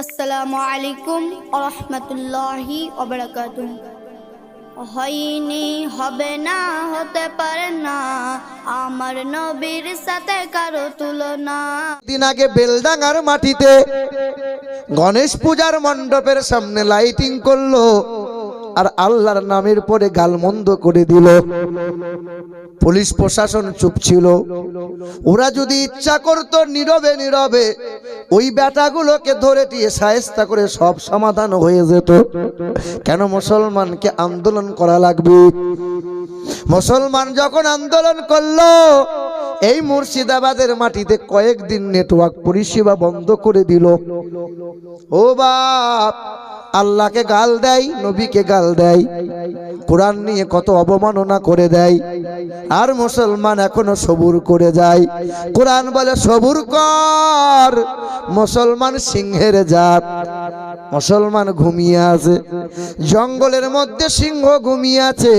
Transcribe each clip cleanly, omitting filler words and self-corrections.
আসসালামু আলাইকুম ওয়া রাহমাতুল্লাহি ওয়া বারাকাতুহু। হয়নি, হবে না, হতে পারে না, আমার নবীর সাথে কারো তুলনা। দিন আগে বেলডাঙ্গার মাটিতে গণেশ পূজার মণ্ডপের সামনে লাইটিং করলো আর আল্লাহর নামের পরে গালমন্দ করে দিল। পুলিশ প্রশাসন চুপ ছিল। ওরা যদি ইচ্ছা করতো নীরবে নীরবে ওই বেটাগুলোকে ধরে দিয়ে শায়েস্তা করে সব সমাধান হয়ে যেত। কেন মুসলমানকে আন্দোলন করা লাগবে? মুসলমান যখন আন্দোলন করলো, এই মুর্শিদাবাদের মাটিতে কয়েকদিন নেটওয়ার্ক পরিষেবা বন্ধ করে দিল। ও বাপ, আল্লাহকে গাল দেয়, নবীকে গাল দেয়, কোরআন নিয়ে কত অবমাননা করে দেয়, আর মুসলমান এখনো সবুর করে যায়। কোরআন বলে সবুর কর। মুসলমান সিংহের জাত, মুসলমান ঘুমিয়ে আছে, জঙ্গলের মধ্যে সিংহ ঘুমিয়ে আছে,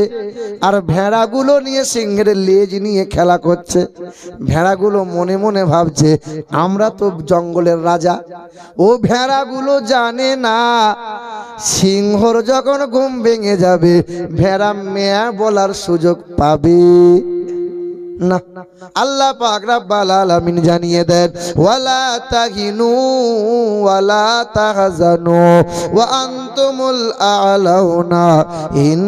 আর ভেড়াগুলো নিয়ে সিংহের লেজ নিয়ে খেলা করছে। ভেড়াগুলো মনে মনে ভাবছে আমরা তো জঙ্গলের রাজা। ও ভেড়াগুলো জানে না সিংহর যখন ঘুম ভেঙে যাবে ভেড়া মেয়া বলার সুযোগ পাবে না। আল্লাহ পাক রব্বুল আলামিন জানিয়ে দেন, ওয়ালা তাহিনু ওয়ালা তাহজানু ওয়া আনতুমুল আ'লাউনা ইন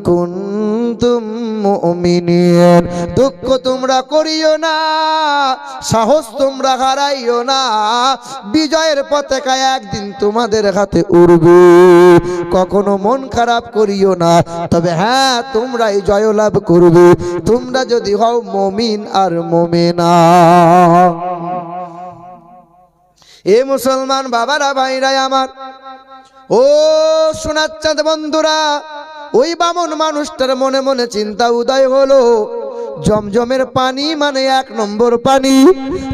কুনতুম মুমিনিন। দুঃখ তোমরা করিও না, সাহস তোমরা হারাইও না, বিজয়ের পতাকা একদিন তোমাদের হাতে উড়বে। কখনো মন খারাপ করিও না, তবে হ্যাঁ তোমরাই জয়লাভ করবে তোমরা যদি হও মুমিন আর মুমিনা। এ মুসলমান বাবারা, ভাইরা আমার, ও শোনাচ্ছেন বন্ধুরা, ওই বামন মানুষটার মনে মনে চিন্তা উদয় হলো, জমজমের পানি মানে এক নম্বর পানি,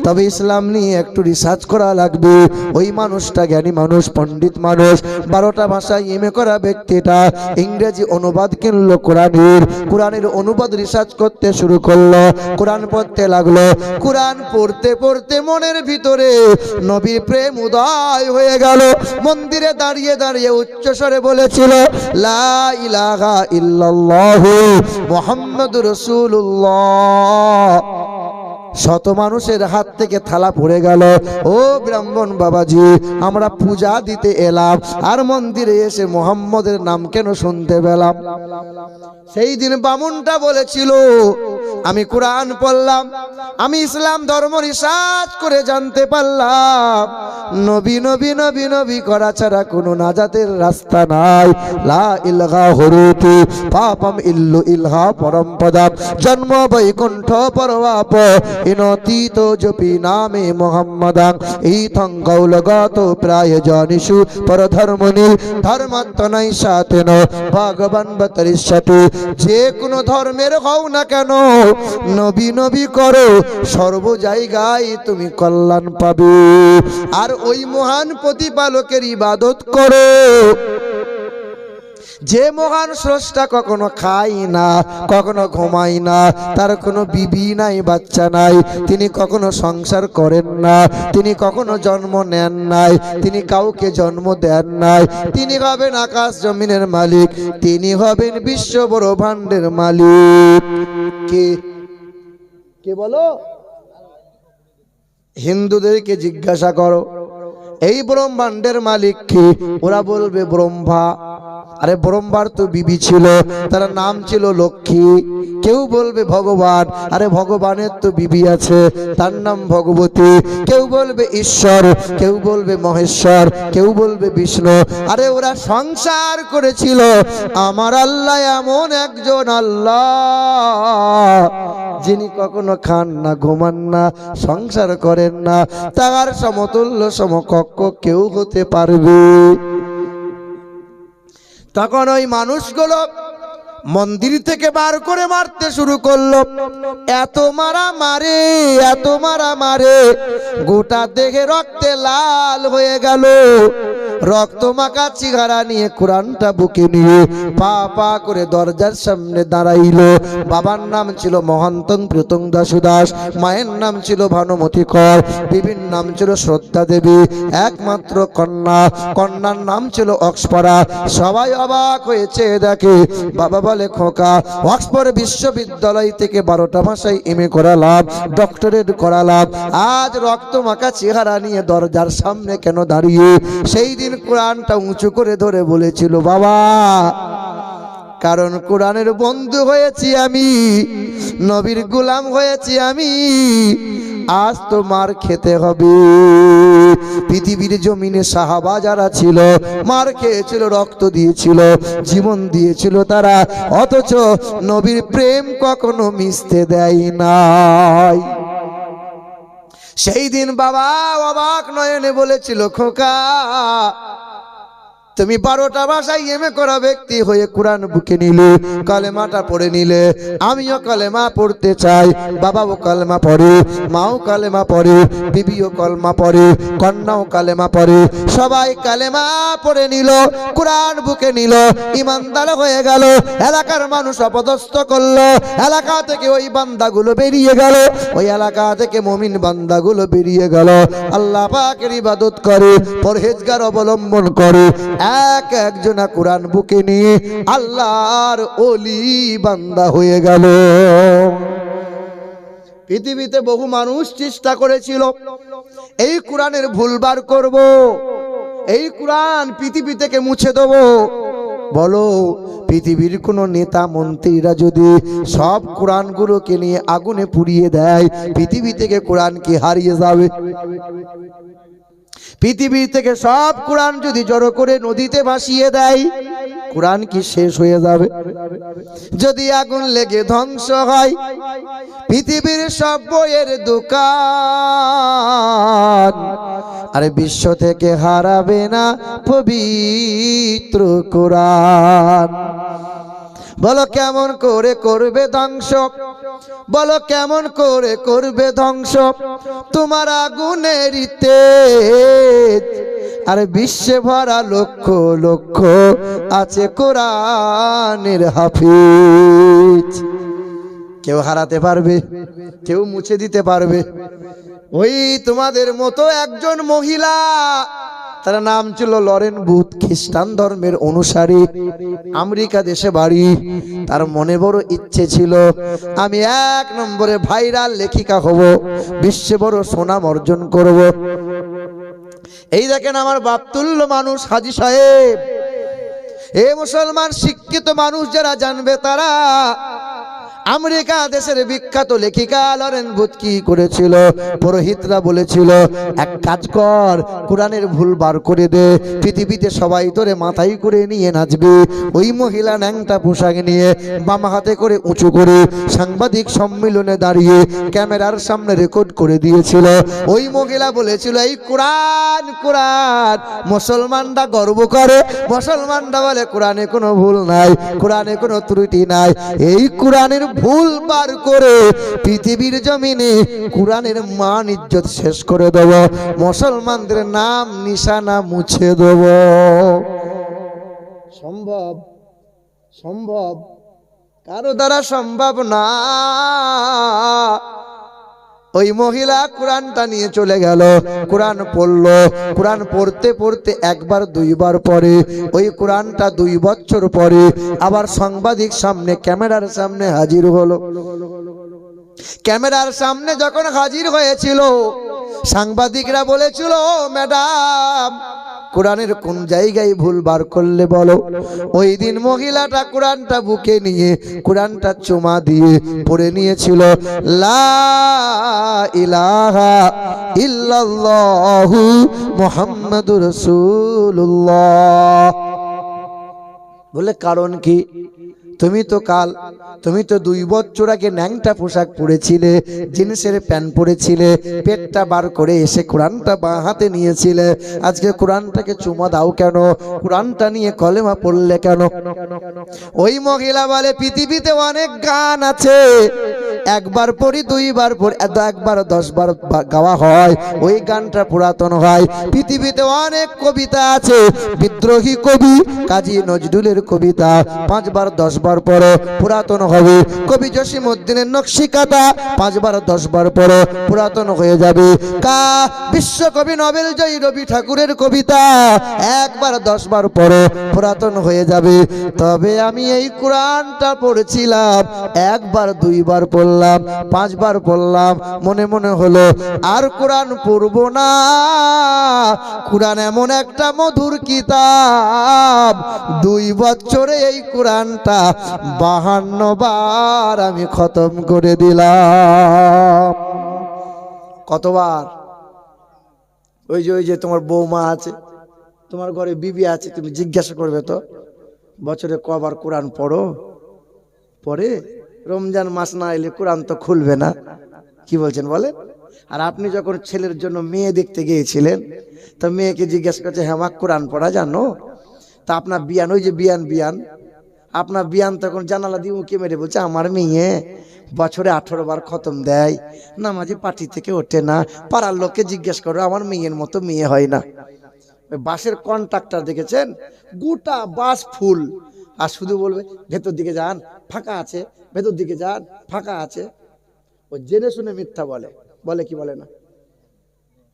তবে ইসলাম নিয়ে একটু রিসার্চ করা লাগবে। ওই মানুষটা জ্ঞানী মানুষ, পণ্ডিত মানুষ, 12টা ভাষায় এমএ করা ব্যক্তিটা ইংরেজি অনুবাদ কিনলো কোরআনের অনুবাদ রিসার্চ করতে শুরু করলো, কোরআন পড়তে লাগলো। কোরআন পড়তে পড়তে মনের ভিতরে নবীর প্রেম উদয় হয়ে গেল। মন্দিরে দাঁড়িয়ে দাঁড়িয়ে উচ্চস্বরে বলেছিল, লা ইলাহা ইল্লাল্লাহু মুহাম্মাদুর রাসূলুল্লাহ। শত মানুষের হাত থেকে থালা পড়ে গেল। ও ব্রাহ্মণ বাবাজি, আমরা পূজা দিতে এলাম আর মন্দিরে এসে মোহাম্মদের নাম কেন শুনতে পেলাম? সেই দিন বামুনটা বলেছিল, আমি কোরআন পড়লাম, আমি ইসলাম ধর্ম রিসার্চ করে জানতে পারলাম নবী নবী নবী নবী করা ছাড়া কোনো নাজাতের রাস্তা নাই। লা ইলাহা হরুতি পাপম ইল্লু ইলহা পরমপদাম জন্ম বৈকুণ্ঠ পরবাপ ইনতীত জপি নামে মোহাম্মদাং ইথং গৌলগত প্রায় জনিষু পরধর্মনীল ধর্মাত্মনাই সাতেন ভগবান বতরিষ্যতি। যে কোনো ধর্মের হও না কেন নবী নবী করো, সর্ব জায়গায় তুমি কল্যাণ পাবে। আর ওই মহান প্রতিপালকের ইবাদত করো, যে মহান স্রষ্টা কখনো খাই না, কখনো ঘুমাই না, তার কোনো বিবি নাই, বাচ্চা নাই, তিনি কখনো সংসার করেন না, তিনি কখনো জন্ম নেন নাই, তিনি কাউকে জন্ম দেন নাই, তিনি হবেন আকাশ জমিনের মালিক, তিনি হবেন বিশ্ব ব্রহ্মাণ্ডের মালিক। কে কে বলো? হিন্দুদেরকে জিজ্ঞাসা করো এই ব্রহ্মাণ্ডের মালিক কে, ওরা বলবে ব্রহ্মা। আরে ব্রহ্মার তো বিবি ছিল, তার নাম ছিল লক্ষ্মী। কেউ বলবে ভগবান, আরে ভগবানের তো বিবি আছে, তার নাম ভগবতী। কেউ বলবে ঈশ্বর, কেউ বলবে মহেশ্বর, কেউ বলবে বিষ্ণু। আরে ওরা সংসার করেছিল। আমার আল্লাহ এমন একজন আল্লাহ যিনি কখনো খান না, ঘুমান না, সংসার করেন না, তার সমতুল্য সমকক্ষ কেউ হতে পারবে? তখন ওই মানুষগুলো মন্দির থেকে বার করে মারতে শুরু করলো। এত মারা মারে, এত মারা মারে, গোটা দেহে রক্তে লাল হয়ে গেল। রক্ত মাখা চেহারা নিয়ে কোরআনটা বুকে নিয়ে পা পা করে দরজার সামনে দাঁড়াইল। বাবার নাম ছিল মহান্তং প্রীতং দাসুদাস, মায়ের নাম ছিল ভানুমতি কর, বিবির নাম ছিল শ্রদ্ধা দেবী, একমাত্র কন্যা, কন্যার নাম ছিল অক্সফরা। সবাই অবাক হয়েছে দেখে। বাবা বলে, খোকা, অক্সফোর্ড বিশ্ববিদ্যালয় থেকে 12টা ভাষায় এমএ করালাম, ডক্টরেট করালাম, আজ রক্ত মাখা চেহারা নিয়ে দরজার সামনে কেন দাঁড়িয়ে? সেই দিন কোরআনটা উঁচু করে ধরে বলেছিল, বাবা, কারণ কোরআনের বন্ধু হয়েছি আমি, নবীর গোলাম হয়েছি আমি, আজ তো মার খেতে হবে। পৃথিবীর জমিনে সাহাবা যারা ছিল মার খেয়েছিল, রক্ত দিয়েছিল, জীবন দিয়েছিল তারা, অথচ নবীর প্রেম কখনো মিশতে দেয় নাই। সেই দিন বাবা অবাক নয়নে বলেছিল, খোকা, তুমি 12টা ভাষায় এমএ করা ব্যক্তি হয়ে কোরআন বুকে নিলে, কালেমাটা পড়ে নিলে, আমিও কালেমা পড়তে চাই। বাবাও কালেমা পড়ে, মাও কালেমা পড়ে, বিবিও কালেমা পড়ে, কন্যাও কালেমা পড়ে, সবাই কালেমা পড়ে নিল, কোরআন বুকে নিল, ইমানদার হয়ে গেল। এলাকার মানুষ অপদস্থ করলো, এলাকা থেকে ওই বান্দাগুলো বেরিয়ে গেল, ওই এলাকা থেকে মুমিন বান্দাগুলো বেরিয়ে গেল, আল্লাহ পাকের ইবাদত করে, পরহেজগার অবলম্বন করে, একজনা কোরআন বুকে নিয়ে আল্লাহর ওলি বান্দা হয়ে গেল। পৃথিবীতে বহু মানুষ চেষ্টা করেছিল এই কোরআনের ভুলবার করব, এই কোরআন পৃথিবী থেকে মুছে দেব। বলো, পৃথিবীর কোন নেতা মন্ত্রীরা যদি সব কোরআনগুলোকে নিয়ে আগুনে পুড়িয়ে দেয়, পৃথিবী থেকে কোরআন কি হারিয়ে যাবে? পৃথিবী থেকে সব কোরআন যদি জড়ো করে নদীতে ভাসিয়ে দেয়, কোরআন কি শেষ হয়ে যাবে? যদি আগুন লেগে ধ্বংস হয় পৃথিবীর সব বইয়ের দোকান, আরে বিশ্ব থেকে হারাবে না পবিত্র কোরআন। বলো কেমন করে করবে ধ্বংস, বলো কেমন করে করবে ধ্বংস তোমার আগুনের তেজ? আরে বিশ্বে ভরা লক্ষ লক্ষ আছে কোরআনের হাফিজ। কেউ হারাতে পারবে? কেউ মুছে দিতে পারবে? ওই তোমাদের মতো একজন মহিলা, তার নাম ছিল লরেন বুথ, খ্রিস্টান ধর্মের অনুসারী, আমেরিকা দেশে বাড়ি। তার মনে বড় ইচ্ছে ছিল, আমি 1 নম্বরে ভাইরাল লেখিকা হব, বিশ্বে বড় সুনাম অর্জন করব। এই দেখেন আমার বাপতুল্য মানুষ হাজী সাহেব, এ মুসলমান শিক্ষিত মানুষ যারা জানবে তারা আমেরিকা দেশের বিখ্যাত লেখিকা লরেন বুথ কি করেছিল? পুরোহিতরা বলেছিল, এক কাজ কর, কোরআনের ভুল বার করে দে, পৃথিবীতে সবাই তোরে মাথায় করে নিয়ে নাচবে। ওই মহিলা ন্যাংটা পোশাক নিয়ে বাম হাতে করে উঁচু করে সাংবাদিক সম্মেলনে দাঁড়িয়ে ক্যামেরার সামনে রেকর্ড করে দিয়েছিল। ওই মহিলা বলেছিল, এই কোরআন, কোরআন মুসলমানরা গর্ব করে, মুসলমানরা বলে কোরআনে কোনো ভুল নাই, কোরআনে কোনো ত্রুটি নাই। এই কোরআনের ভুল বার করে পৃথিবীর জমিনে কোরআনের মান ইজ্জত শেষ করে দেব, মুসলমানদের নাম নিশানা মুছে দেব। সম্ভব? সম্ভব? কারো দ্বারা সম্ভব না। ওই মহিলা কোরআনটা নিয়ে চলে গেল, কোরআন পড়লো, কোরআন পড়তে পড়তে একবার দুইবার পরে ওই কোরআনটা 2 বছর পরে আবার সাংবাদিক সামনে ক্যামেরার সামনে হাজির হলো। ক্যামেরার সামনে যখন হাজির হয়েছিল, সাংবাদিকরা বলেছিল, ম্যাডাম কোরআনের কোন জায়গায় ভুল বার করলে বলো। ওই দিন মহিলাটা কোরআনটা বুকে নিয়ে কোরআনটা চুমা দিয়ে পড়ে নিয়েছিল, লা ইলাহা ইল্লাল্লাহু মুহাম্মাদুর রাসূলুল্লাহ। বলে কারণ কি? তুমি তো 2 বছর আগে ন্যাংটা পোশাক পরেছিলে, জিন্সের প্যান্ট পরেছিলে, পেটটা বার করে এসে কোরআনটা বাঁ হাতে নিয়েছিলে, আজকে কোরআনটাকে চুমা দাও কেন? কোরআনটা নিয়ে কলেমা পড়লে কেন? ওই মহিলা বলে, পৃথিবীতে অনেক গান আছে, একবার পড়ি, দুইবার পড়ি, একবার 10 বার গাওয়া হয়, ওই গানটা পুরাতন হয়। পৃথিবীতে অনেক কবিতা আছে, বিদ্রোহী কবি কাজী নজরুলের কবিতা 5 বার 10 বার পড়ো পুরাতন হবে। কবি জসিমউদ্দিনের নকশিকাতা 5 বার 10 বার পড়ো পুরাতন হয়ে যাবে। বিশ্বকবি নোবেল জয়ী রবি ঠাকুরের কবিতা 1 বার 10 বার পড়ো পুরাতন হয়ে যাবে। তবে আমি এই কোরআনটা পড়েছিলাম, 1 বার 2 বার পড়লাম, 5 বার পড়লাম, মনে মনে হলো আর কোরআন পড়বো না। কোরআন এমন একটা মধুর কিতাব, 2 বছরে এই কোরআনটা 52 বার আমি খতম করে দিলাম। কতবার? ওই যে তোমার বৌমা আছে, তোমার ঘরে বিবি আছে, তুমি জিজ্ঞাসা করবে তো বছরে কবার কোরআন পড়ো? পড়ে রমজান মাস না এলে কোরআন তো খুলবে না। কি বলছেন বলেন? আর আপনি যখন ছেলের জন্য মেয়ে দেখতে গিয়েছিলেন, তা মেয়েকে জিজ্ঞাসা করছে, হ্যাঁ মা কোরআন পড়া জানো? তা আপনার বিয়ান, ওই যে বিয়ান আপনার বিয়ান তখন জানালা দিয়ে উঁকি মেরে বলছে, আমার মেয়ে বছরে 18 বার খতম দেয়, নামাজে পার্টি থেকে ওঠে না, পাড়ার লোককে জিজ্ঞেস করো, আমার মেয়ের মতো মেয়ে হয় না। বাসের কন্ট্রাক্টর দেখেছেন, গোটা বাস ফুল, আর শুধু বলবে ভেতর দিকে যান ফাঁকা আছে, ভেতর দিকে যান ফাঁকা আছে। ও জেনে শুনে মিথ্যা বলে কি বলে না,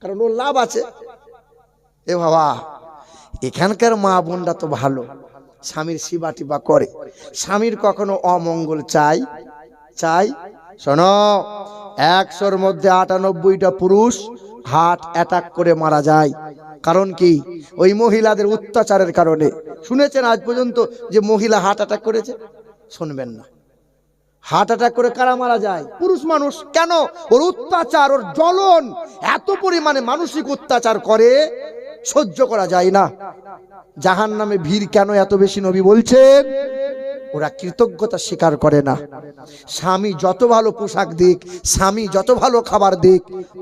কারণ ওর লাভ আছে। এ বাবা, এখানকার মা বোনরা তো ভালো, স্বামীর সেবা টিবা করে, স্বামীর কখনো অমঙ্গল চাই? শোনো, 100-র মধ্যে 98টা পুরুষ হার্ট অ্যাটাক করে মারা যায়। কারণ কি? ওই মহিলাদের অত্যাচারের কারণে। শুনেছেন আজ পর্যন্ত যে মহিলা হার্ট অ্যাটাক করেছে? শুনবেন না। হার্ট অ্যাটাক করে কারা মারা যায়? পুরুষ মানুষ। কেন? ওর অত্যাচার, ওর জ্বলন এত পরিমাণে মানসিক অত্যাচার করে, সহ্য করা যায় না। জাহান্নামে ভিড় কেন এত বেশি? নবী বলছেন ওরা কৃতজ্ঞতা স্বীকার করে না। স্বামী যত ভালো পোশাক দিক, স্বামী যত ভালো খাবার দিক,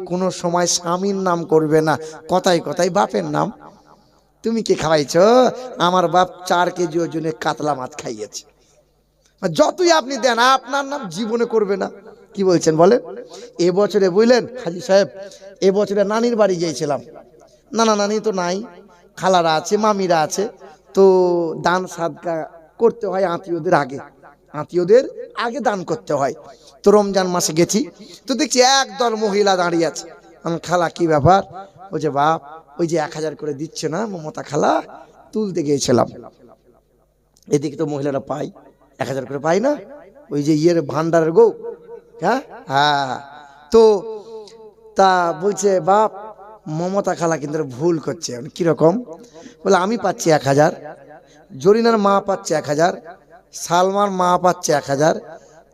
কোনো সময় স্বামীর নাম করবে না, কথায় কথায় বাপের নাম। তুমি কি খাওয়াইছ? আমার বাপ 4 কেজি ওজনে কাতলা মাছ খাইয়েছে। যতই আপনি দেন, আপনার নাম জীবনে করবে না। কি বলছেন বলেন? এবছরে বুঝলেন হাজি সাহেব, এবছরে নানির বাড়ি গিয়েছিলাম। নানি তো নাই, খালারা আছে, মামিরা আছে, তো দান সাদকা করতে হয় আত্মীয়দের আগে দান করতে হয়। তো রমজান মাসে গেছি, তো দেখছি একদল মহিলা দাঁড়িয়ে আছে। আমি, খালা কি ব্যাপার? বলছে, বাপ ওই যে 1000 করে দিচ্ছে না মমতা খালা, তুলতে গিয়েছিলাম। এদিকে তো মহিলারা পাই 1000 করে পাই না, ওই যে ভান্ডারের গো। হ্যাঁ, তো তা বলছে, বাপ মমতা খালা কিন্তু ভুল করছে। কিরকম? বলে, আমি পাচ্ছি 1000, জরিনার মা পাচ্ছে 1000, সালমার মা পাচ্ছে 1000,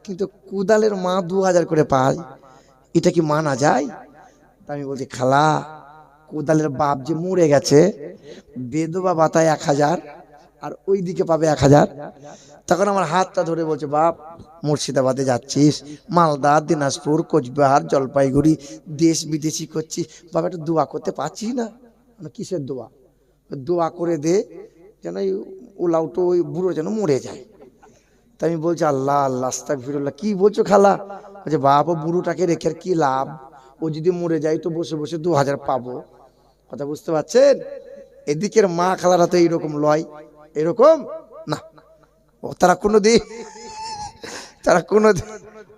কিন্তু কুদালের মা 2000 করে পায়। এটা কি মানা যায়? আমি বলছি, খালা কোদালের বাপ যে মরে গেছে, বেদবা ভাতায় 1000, আর ওই দিকে পাবে 1000। তখন আমার হাতটা ধরে বলছে, বাপ মুর্শিদাবাদে যাচ্ছিস, মালদা, দিনাজপুর, কোচবিহার, জলপাইগুড়ি, দেশ বিদেশি করছিস, বাবা একটু দোয়া করতে পারছিস না? কিসের দোয়া? দোয়া করে দে যেন ওলাউটো ওই বুড়ো যেন মরে যায়। তাই আমি বলছি, আল্লাহ আল্লাহ আস্তাগফিরুল্লাহ। কি বলছো খালা? বলছে, বাপ ও বুড়োটাকে রেখে আর কি লাভ, ও যদি মরে যায় তো বসে বসে 2000 পাবো। কথা বুঝতে পারছেন? এদিকের মা খালারা তো এইরকম লয়, এরকম না। তারা কোনোদিন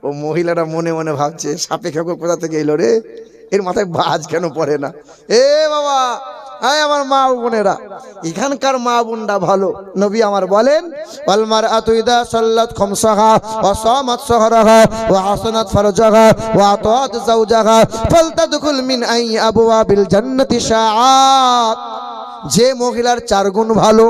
ও মহিলারা মনে মনে ভাবছে, সাপে খেকো কোথা থেকে এলো রে, এর মাথায় বাজ কেন পড়ে না? এ বাবা, আমার মা বোনেরা, এখানকার মা বোনরা ভালো। নবী আমার বলেন, ওয়াল মারআতু ইযা সাল্লাত খামসাহা ওয়া সামাত সাহরাহা ওয়া হাসানাত ফারজাহা ওয়া আতাত যাওজাহা ফালতাদখুল মিন আই আবওয়াবিল জান্নাতি শাআত। যে মহিলার 4 গুণ ভালো,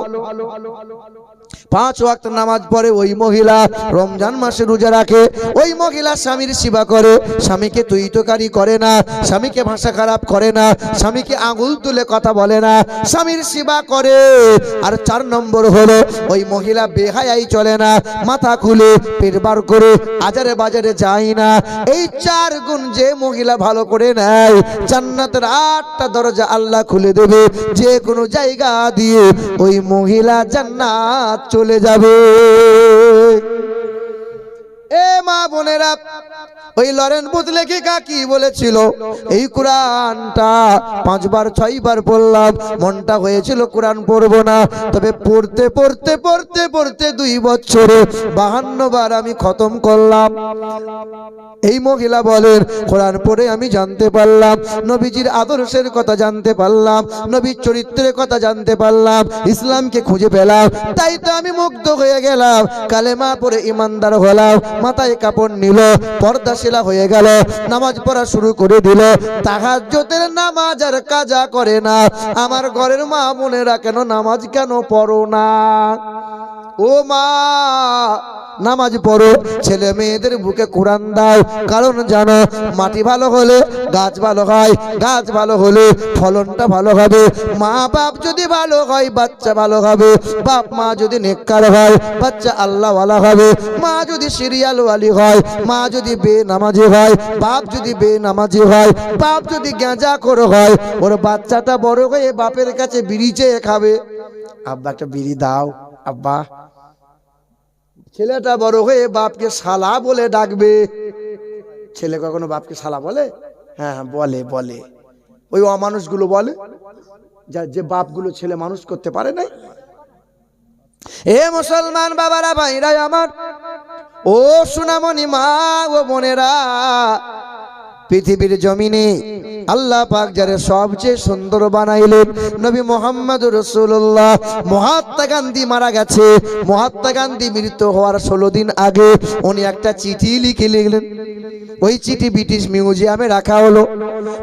5 ওয়াক্ত নামাজ পড়ে, ওই মহিলা রমজান মাসে রোজা রাখে, ওই মহিলা স্বামীর সেবা করে, স্বামীকে তুইতকারি করে না, স্বামীকে ভাষা খারাপ করে না, স্বামীকে আঙুল তুলে কথা বলে না, স্বামীর সেবা করে। আর 4 নম্বর হলো, ওই মহিলা বেহায়াই চলে না, মাথা খুলে পেট বার করে আজারে বাজারে যায় না। এই 4 গুণ যে মহিলা ভালো করে নেয়, জান্নাতের 8টা দরজা আল্লাহ খুলে দেবে, যে কোনো জায়গা দিয়ে ওই মহিলা জান্নাত চলে যাবে। এ মা বোনেরা, ওই লরেন বুথ লেখিকা কি বলেছিল, এই কোরআনটা 5 বার 6 বার পড়লাম, মনটা হয়েছিল কোরআন পড়বো না, তবে পড়তে পড়তে পড়তে পড়তে 2 বছরে 52 বার আমি খতম করলাম। এই মহিলা বলেন, কোরআন পড়ে আমি জানতে পারলাম, নবীজির আদর্শের কথা জানতে পারলাম, নবীর চরিত্রের কথা জানতে পারলাম, ইসলামকে খুঁজে পেলাম, তাই তো আমি মুগ্ধ হয়ে গেলাম। কালেমা পড়ে ইমানদার হলাম, মাথায় কাপড় নিল, পর্দাশীলা হয়ে গেল, নামাজ পড়া শুরু করে দিল। তাহাজ্জুদের নামাজ আর কাজা করে না। আমার ঘরের মা বোনেরা, কেন নামাজ কেন পড়ো না? ও মা, নামাজ পড়ো, ছেলে মেয়েদের বুকে কোরআন দাও, কারণ জানো মাটি ভালো হলে গাছ ভালো হয়, গাছ ভালো হলে ফলনটা ভালো হবে, মা বাপ যদি ভালো হয় বাচ্চা ভালো হবে, বাপ মা যদি নেককার হয় বাচ্চা আল্লাহওয়ালা হবে, মা যদি সিরিয়াল ওয়ালি হয়, মা যদি বেনামাজি হয়, বাপ যদি বেনামাজি হয়, বাপ যদি গাঁজাখোর হয়, ওর বাচ্চাটা বড় হয়ে বাপের কাছে বিড়ি চেয়ে খাবে, আব্বা একটা বিড়ি দাও আব্বা। ছেলেটা বড় হয়ে বাপকে শালা বলে ডাকবে। ছেলে কখনো বাপকে শালা বলে? হ্যাঁ বলে, বলে। ওই অমানুষগুলো বলে, যে বাপগুলো ছেলে মানুষ করতে পারে নাই। এ মুসলমান বাবারা, ভাইরা আমার, ও সোনামণি মা ও বোনেরা, পৃথিবীর জমিনে আল্লাহ পাক যারে সবচেয়ে সুন্দর বানাইলেন, নবী মুহাম্মদ রাসূলুল্লাহ। মহাত্মা গান্ধী মারা গেছে, মহাত্মা গান্ধী মৃত্যু হওয়ার 16 দিন আগে উনি একটা চিঠি লিখে লিখলেন। ওই চিঠি ব্রিটিশ মিউজিয়ামে রাখা হলো।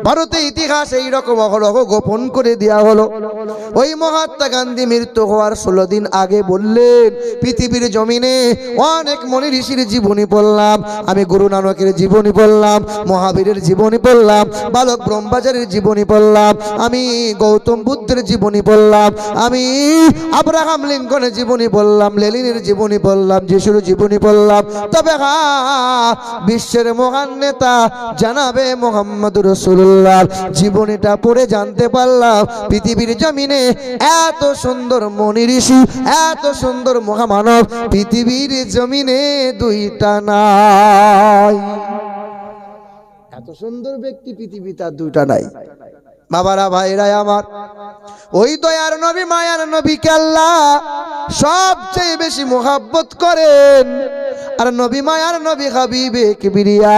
ভারতের ইতিহাস এইরকম অহরহ গোপন করে দেওয়া হলো। ওই মহাত্মা গান্ধী মৃত্যু হওয়ার 16 দিন আগে বললেন, পৃথিবীর জমিনে অনেক মনি ঋষির জীবনী পড়লাম, আমি গুরু নানকের জীবনী পড়লাম, মহাবীরের জীবনী পড়লাম, বালক ব্রহ্মচারীর জীবনী পড়লাম, আমি গৌতম বুদ্ধের জীবনী পড়লাম, আমি আব্রাহাম লিঙ্কনের জীবনী পড়লাম, লেনিনের জীবনী পড়লাম, যিশুর জীবনী পড়লাম, তবে হ্যাঁ, বিশ্বের মহান নেতা জানাবে মুহাম্মদুর রাসূলুল্লাহর জীবনীটা পড়ে জানতে পারলাম, পৃথিবীর জমিনে এত সুন্দর মনি ঋষি, এত সুন্দর মহামানব পৃথিবীর জমিনে 2টা নাই। এত সুন্দর ব্যক্তি পৃথিবীতে আর 2টা নাই। বাবারা, ভাইরা আমার, ওই দয়ার নবী, মায়ার নবীকে আল্লাহ সবচেয়ে বেশি মোহাব্বত করেন। আর নবী মায়ার নবী হাবিবে কিবরিয়া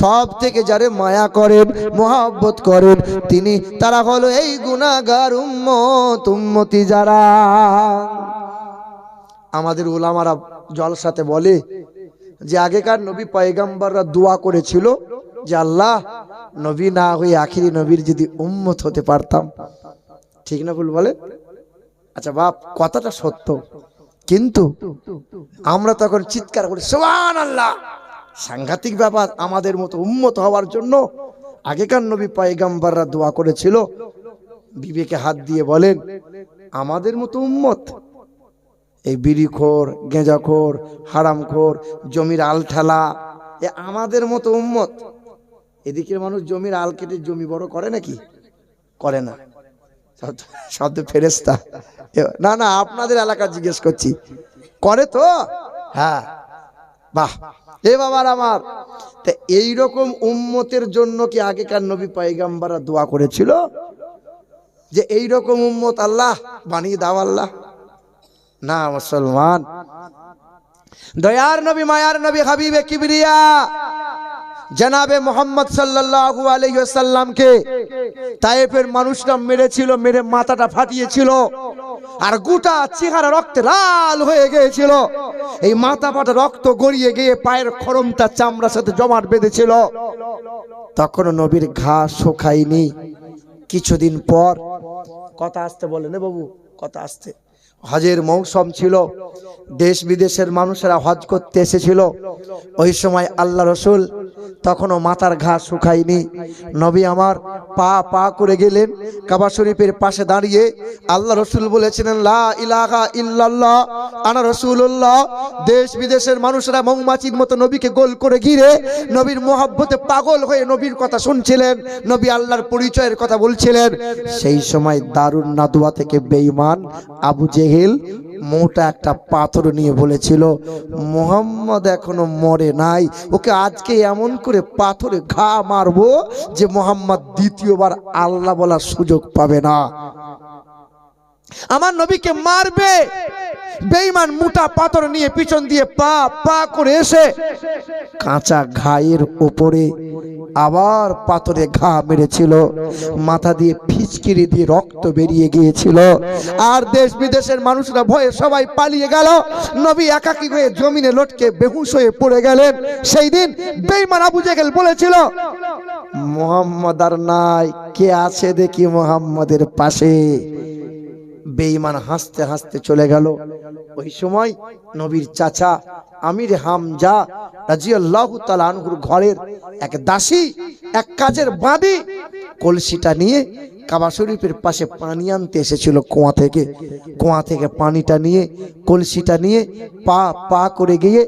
সব থেকে যারে মায়া করেন, মোহাব্বত করেন, তারা হলো এই গুনাহগার উম্মত, উম্মতি যারা। আমাদের উলামারা জলসাতে বলে যে আগেকার নবী পয়গম্বররা দোয়া করেছিল যে আল্লাহ, নবী না হয়ে আখিরি নবীর যদি উম্মত হতে পারতাম। ঠিক না ভুল বলে? আচ্ছা বাপ, কথাটা সত্য, কিন্তু আমরা তখন চিৎকার করি সুবহানাল্লাহ। সাংঘাতিক ব্যাপার, আমাদের মতো উম্মত হওয়ার জন্য আগেকার নবী পয়গম্বররা দোয়া করেছিল। বিবেকে হাত দিয়ে বলেন, আমাদের মতো উম্মত? এই বিড়িখোর, গেঁজাখোর, হারামখোর, জমির আল ঠেলা, এ আমাদের মতো উম্মত? এদিকের মানুষ জমির আল কেটে জমি বড় করে নাকি? করে না। শব্দ ফেরেশতা। না না, আপনাদের এলাকা জিজ্ঞেস করছি, করে তো? হ্যাঁ, বাহ। এ বাবার আমার, তা এইরকম উম্মতের জন্য কি আগেকার নবী পয়গম্বররা দোয়া করেছিল যে এইরকম উম্মত আল্লাহ বানিয়ে দাও আল্লাহ? না মুসলমান, দয়ার নবী, মায়ার নবী, হাবিবে কিবরিয়া জনাবে মুহাম্মদ সাল্লাল্লাহু আলাইহি ওয়াসাল্লামকে তায়েফের মানুষরা মেরেছিল, মেরে মাথাটা ফাটিয়েছিল, আর গোটা চেহারা রক্তে লাল হয়ে গিয়েছিল। এই মাথা ফাটা রক্ত গড়িয়ে গিয়ে পায়ের খরমটা চামড়ার সাথে জমাট বেঁধেছিল। তখন নবীর ঘা শুকায়নি। কিছুদিন পর, কথা আসতে বলেন বাবু, কথা আসতে, হজের মৌসুম ছিল, দেশ বিদেশের মানুষেরা হজ করতে এসেছিল। ওই সময় আল্লাহ রসুল তখনও মাথার ঘা শুকায়নি। নবী আমার পা করে গেলেন, কাবা শরীফের পাশে দাঁড়িয়ে আল্লাহ রসুল বলেছিলেন, লা ইলাহা ইল্লাল্লাহ আনা রাসূলুল্লাহ। দেশ বিদেশের মানুষেরা মৌমাছির মতো নবীকে গোল করে ঘিরে নবীর মোহাব্বতে পাগল হয়ে নবীর কথা শুনছিলেন, নবী আল্লাহর পরিচয়ের কথা বলছিলেন। সেই সময় দারুন নাদওয়া থেকে বেঈমান আবু জেহেল মোটা একটা পাথর নিয়ে বলেছিল, মোহাম্মদ এখনো মরে নাই, ওকে আজকে এমন করে পাথরে ঘা মারবো যে মোহাম্মদ দ্বিতীয়বার আল্লাহ বলার সুযোগ পাবে না। আমার নবীকে মারবে। বেঈমান মোটা পাথর নিয়ে পিছন দিয়ে পা পা করে এসে কাঁচা ঘায়ের উপরে আবার পাথরে ঘা মেরেছিল, মাথা দিয়ে ফিচকিরি দিয়ে রক্ত বেরিয়ে গিয়েছিল। আর দেশ বিদেশের মানুষরা ভয়ে সবাই পালিয়ে গেল। নবী একাকী হয়ে জমিনে লটকে বেহুশ হয়ে পড়ে গেলেন। সেই দিন বেঈমান আবু জেহেল বলেছিল, মুহাম্মদ আর নাই, কে আছে দেখি মুহাম্মাদের পাশে। বেঈমান হাসতে হাসতে চলে গেল। ওই সময় নবীর চাচা আমির হামজা রাদিয়াল্লাহু তাআলা আনহুর ঘরের এক দাসী, এক কাজের বাঁধি কলসিটা নিয়ে কাবা শরীফের পাশে পানি আনতে এসেছিল কুয়া থেকে পানিটা নিয়ে কলসিটা নিয়ে পা পা করে গিয়ে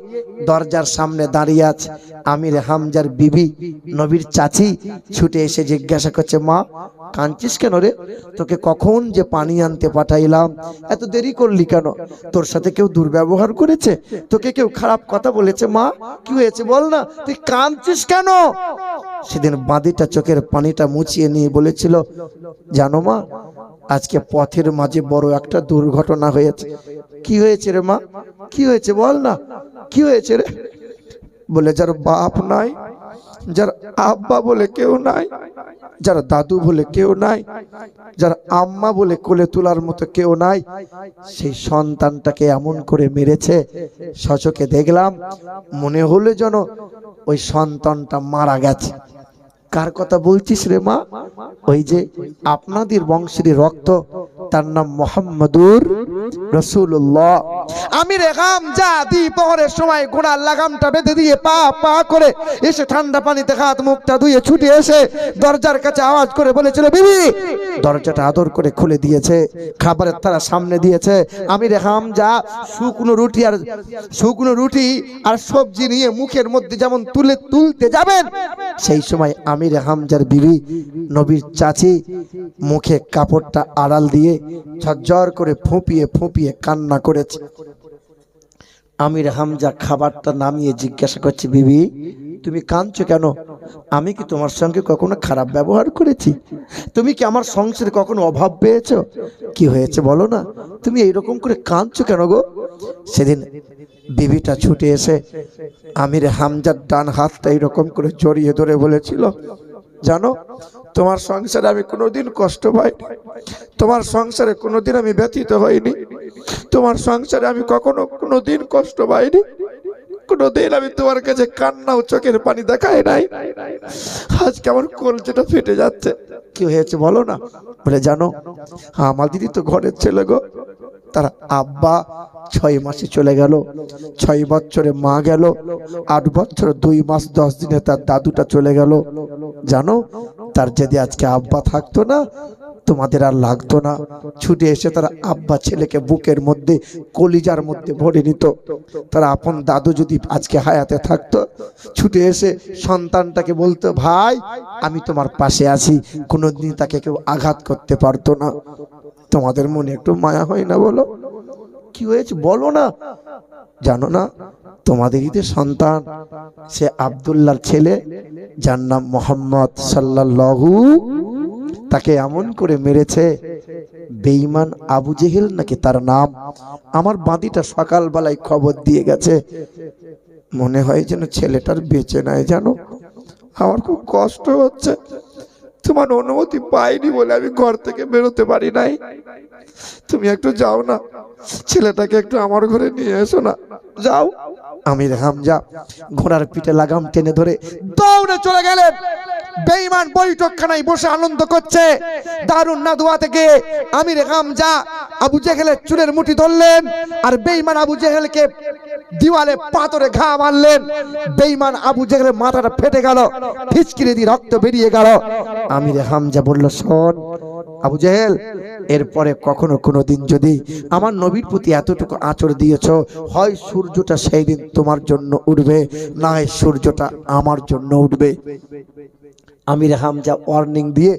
দরজার সামনে দাঁড়িয়ে আছে। আমির হামজার বিবি নবীর চাচি ছুটে এসে জিজ্ঞাসা করছে, মা কাঁদছিস কেন রে? তোকে কখন যে পানি আনতে পাঠাইলাম, এত দেরি করলি কেন? তোর সাথে কেউ দুর্ব্যবহার করেছে? তোকে কেউ খারাপ কথা বলেছে? মা কি হয়েছে বল না, তুই কাঁদছিস কেন? সেদিন বাঁধিটা চোখের পানিটা মুছিয়ে নিয়ে বলেছিল, জানো মা, আজকে পথের মাঝে বড় একটা দুর্ঘটনা হয়েছে। কি হয়েছে রে মা? কি হয়েছে বল না, কি হয়েছে রে? বলে, যার বাপ নাই, যার আব্বা বলে কেউ নাই, যার দাদু বলে কেউ নাই, যার আম্মা বলে কোলে তোলার মতো কেউ নাই, সেই সন্তানটাকে এমন করে মেরেছে। সচকে দেখলাম, মনে হলো যেন ওই সন্তানটা মারা গেছে। কার কথা বলছিস রে মা? ওই যে আপনাদের বংশের রক্ত, তার নাম মুহাম্মাদুর রাসূলুল্লাহ। আমির হামজা দ্বিপহরের সময় ঘোড়ার লাগামটা বেঁধে দিয়ে পা পা করে এসে ঠান্ডা পানিতে হাত মুখটা ধুয়ে ছুটে এসে দরজার কাছে আওয়াজ করে বলেছিল, বিবি। দরজাটা আদর করে খুলে দিয়েছে, খাবারের তারা সামনে দিয়েছে। আমির হামজা শুকনো রুটি আর সবজি নিয়ে মুখের মধ্যে যেমন তুলতে যাবেন, সেই সময় আমির হামজার বিবি নবীর চাচি মুখে কাপড়টা আড়াল দিয়ে ঝরঝর করে ফুঁপিয়ে ফুঁপিয়ে কান্না করেছে। আমির হামজা খাবারটা নামিয়ে জিজ্ঞাসা করছে, বিবি তুমি কাঁদছো কেন? আমি কি তোমার সঙ্গে কখনো খারাপ ব্যবহার করেছি? তুমি কি আমার সংসারে কখনো অভাব পেয়েছো? কি হয়েছে বলো না, তুমি এইরকম করে কাঁদছো কেন গো? সেদিন বিবিটা ছুটে এসে আমির হামজার ডান হাতটা এইরকম করে জড়িয়ে ধরে বলেছিল, জানো, তোমার সংসারে আমি কোনোদিন কষ্ট পাইনি, তোমার সংসারে কোনোদিন আমি ব্যথিত হইনি, তোমার সংসারে আমি কখনো কোনোদিন কষ্ট পাইনি, কোনোদিন আমি তোমার কাছে কান্না ও চোখের পানি দেখাই নাই। আজকে আমার কলজেটা ফেটে যাচ্ছে। কি হয়েছে বলো না? বলে, জানো, আমার দিদি তো ঘরের ছেলে গো, তার আব্বা 6 মাসে চলে গেল, 6 বছরে মা গেল, 8 বছর 2 মাস 10 দিনে তার দাদুটা চলে গেল। জানো, তার যদি আজকে আব্বা থাকতো না, তোমাদের আর লাগতো না। ছুটে এসে তার আব্বা ছেলেকে বুকের মধ্যে কলিজার মধ্যে ভরে নিত। তার আপন দাদু যদি আজকে হায়াতে থাকতো, ছুটে এসে সন্তানটাকে বলতো, ভাই আমি তোমার পাশে আছি, কোনোদিন তাকে কেউ আঘাত করতে পারতো না। তোমাদের মনে একটু মায়া হয় না বলো? কি হয়েছে বলো না? জানো না, তোমাদেরই তো সন্তান, সে আব্দুল্লাহর ছেলে, যার নাম মোহাম্মদ সাল্লাল্লাহু, তাকে এমন করে মেরেছে বেঈমান আবু জেহেল নাকি তার নাম। আমার বাঁধিটা সকালবেলায় খবর দিয়ে গেছে। মনে হয় যেন ছেলেটার বেঁচে নাই। জানো, আমার খুব কষ্ট হচ্ছে। তোমার অনুমতি পাইনি বলে আমি ঘর থেকে বেরোতে পারি নাই। তুমি একটু যাও না, ছেলেটাকে একটু আমার ঘরে নিয়ে এসো না, যাও। আমির হামজা ঘোড়ার পিঠে লাগাম টেনে ধরে দৌড়ে চলে গেলেন। বেঈমান বৈঠকখানায় বসে আনন্দ করছে। দারুন নাদুয়া থেকে আমির হামজা আবু জেহেলের চুলের মুঠি ধরলেন আর বেঈমান আবু জেহেলকে দিওয়ালে পাথরে ঘা মারলেন। বেঈমান আবু জেহেলের মাথাটা ফেটে গেল, ফিচকিরি দিয়ে রক্ত বেরিয়ে গেল। আমির হামজা বলল, শোন আবু জেহেল, এরপরে কখনো কোনোদিন যদি আমার নবীর প্রতি এতটুকু আঁচড় দিয়েছ, হয় সূর্যটা সেই দিন তোমার জন্য উঠবে, না হয় সূর্যটা আমার জন্য উঠবে। আমির হামজা ওয়ার্নিং দিয়ে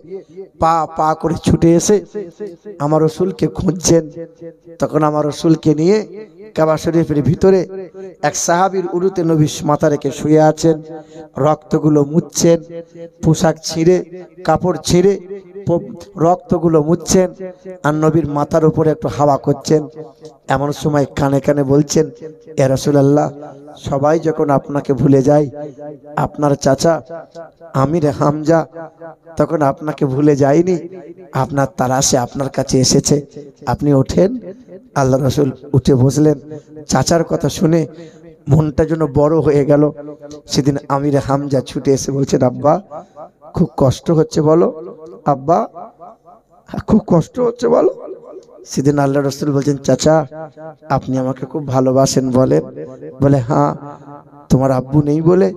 পা পা করে ছুটে এসে আমার রাসূলকে খুঁজছেন। তখন আমার রাসূলকে নিয়ে কাবা শরীফের ভিতরে এক সাহাবীর উরুতে নবী মাথা রেখে শুয়ে আছেন, রক্তগুলো মুছছেন, পোশাক ছিঁড়ে কাপড় ছিঁড়ে রক্তগুলো মুছছেন, আর নবীর মাথার উপরে একটু হাওয়া করছেন। এমন সময় কানে কানে বলছেন, ইয়া রাসূলুল্লাহ, সবাই যখন আপনাকে ভুলে যায়, আপনার চাচা আমির হামজা তখন আপনাকে ভুলে যায়নি, আপনার তালাশে আপনার কাছে এসেছে, আপনি ওঠেন। আল্লাহ রাসূল উঠে বসলেন। চাচার কথা শুনে মনটা যেন বড় হয়ে গেল। সেদিন আমির হামজা ছুটে এসে বলছেন, আব্বা খুব কষ্ট হচ্ছে বলো, আব্বা খুব কষ্ট হচ্ছে বলো। সেদিন আল্লাহ রাসূল বলছেন, চাচা আপনি আমাকে খুব ভালোবাসেন বলেন? বলে, হ্যাঁ। তোমার আব্বু নেই বলে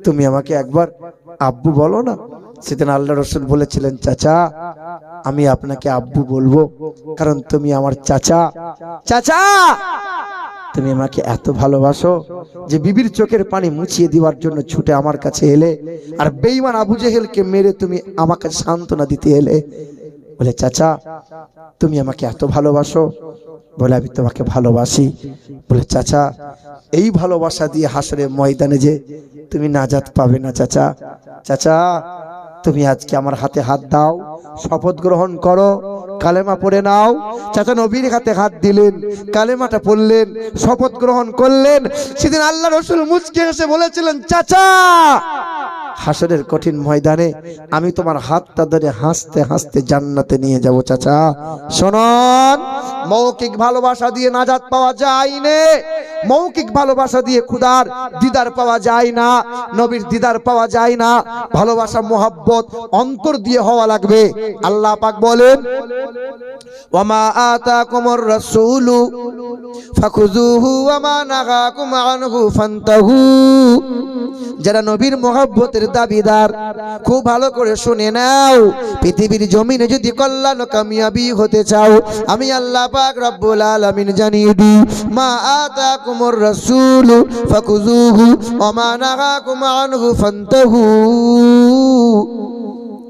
তুমি আমাকে একবার আব্বু বলো না। সেদিন আল্লাহ রাসূল বলেছিলেন, চাচা আমি আপনাকে আব্বু বলবো, কারণ তুমি আমার চাচা। চাচা তুমি আমাকে এত ভালোবাসো যে বিবির চোখের পানি মুছিয়ে দেওয়ার জন্য ছুটে আমার কাছে এলে, আর বেঈমান আবু জেহেলকে মেরে তুমি আমাকে সান্ত্বনা দিতে এলে। বলে, চাচা তুমি আমাকে এত ভালোবাসো? বলে, আমি তোমাকে ভালোবাসি। বলে, চাচা এই ভালোবাসা দিয়ে হাসরের ময়দানে যে তুমি নাজাত পাবে না চাচা। চাচা তুমি আজকে আমার হাতে হাত দাও, শপথ গ্রহণ করো, কালেমা পড়ে নাও। চাচা নবীর হাতে হাত দিলেন, কালেমাটা পড়লেন, শপথ গ্রহণ করলেন। সেদিন আল্লাহ রাসূল মুচকে হেসে বলেছিলেন, চাচা হাসরের কঠিন ময়দানে আমি তোমার হাতটা ধরে হাসতে হাসতে জান্নাতে নিয়ে যাব। চাচা শুনুন, মৌখিক ভালোবাসা দিয়ে নাজাত পাওয়া যায় না, মৌখিক ভালোবাসা দিয়ে খোদার দিদার পাওয়া যায় না, নবীর দিদার পাওয়া যায় না। ভালোবাসা মোহাব্বত অন্তর দিয়ে হওয়া লাগবে। আল্লাহ পাক বলেন, ওয়ামা আতাকুমুর রাসূলু ফাখুযুহু ওয়ামা নাহাকুম আনহু ফান্তাহু। যারা নবীর মোহাব্বতের দাবিদার খুব ভালো করে শুনে নাও। পৃথিবীর জমিনে যদি কল্যাণ কামিয়াবি হতে চাও, আমি আল্লাহ পাক রব্বুল আলামিন জানিয়ে দিই, মা আতাকুমুর রাসূলু ফাখুযুহু ওয়ামা নাহাকুম আনহু ফান্তাহু।